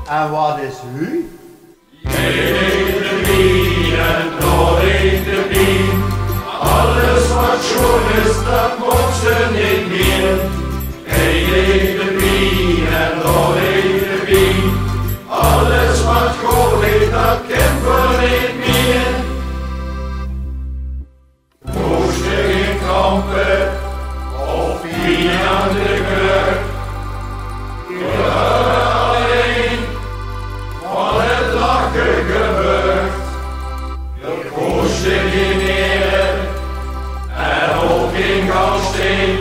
En wat is u? Eet de wien en nog eet de wien. Alles wat schoon is, dat mocht ze niet meer. Eet de wien en nog eet de wien. Alles wat goed is, dat kent we niet meer. Moest je geen kampen of wien aan de kruk. Je alleen van het lachen gebeurt. Je koos je geen neer en ook geen galsteen.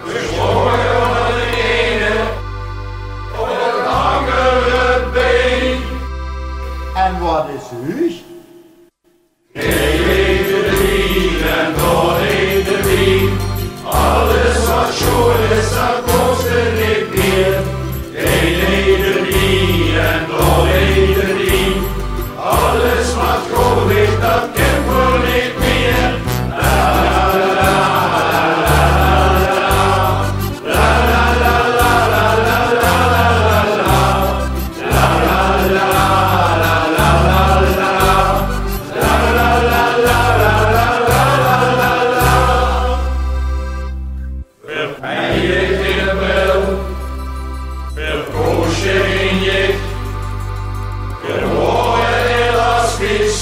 We zorgen van de ene op het andere been. En wat is u? Eet de wien en nog eet de wien. Alles wat schoon is, dat kost er niet meer. Eet de wien en nog eet de wien. Alles wat goed is, dat kent we niet meer. En je geen wil, verkoos je geen jicht. Je wordt helaas vies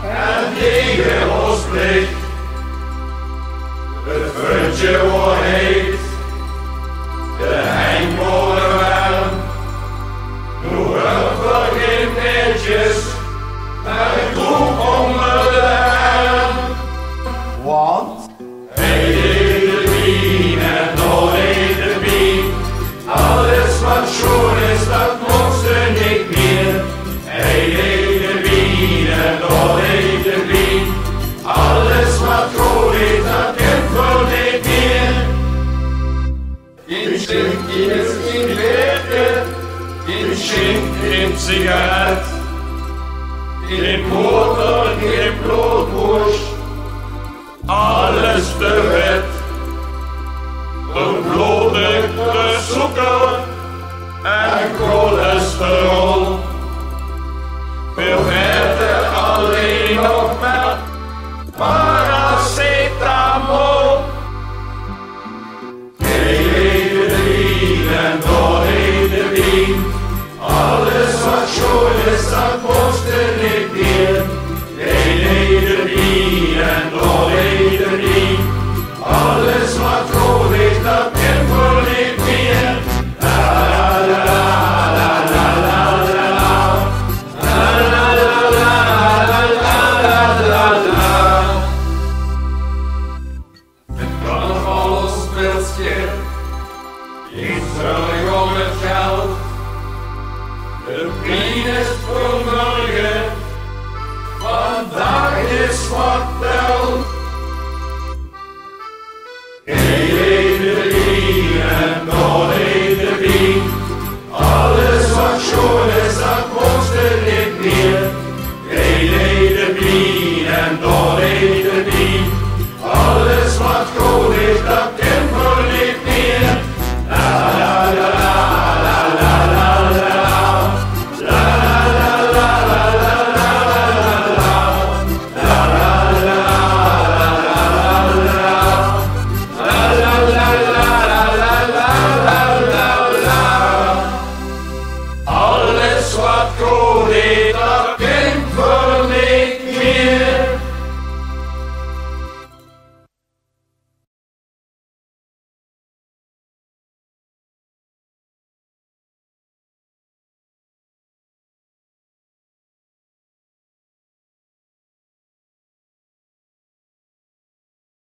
en tegen ons plicht. Het vuurtje wordt heet, de heng wordt warm. Doe er geen netjes, maar ik doe onder de arm. Want? Eet de wien en nog eet de wien. Alles wat schoon is, dat mocht er niet meer. Eet de wien en nog eet de wien. Alles wat goed is, dat kent we niet meer. Geen schink, geen werken, geen schink, geen sigaret. Geen boter, geen broodworst. Alles te wet. Een bloedige suiker en cholesterol. Veel verder alleen nog met paracetamol. Eet de wien en nog eet de wien. Alles wat schoon is, dat mocht er niet meer. Eet de wien en nog eet de wien. Alles wat goed is, dat kent we niet meer. Het carnavalspeeltje is terug om het geld. De pijn is voor morgen, vandaag is wat telt. Eet de wien en nog eet de wien. Alles wat schoon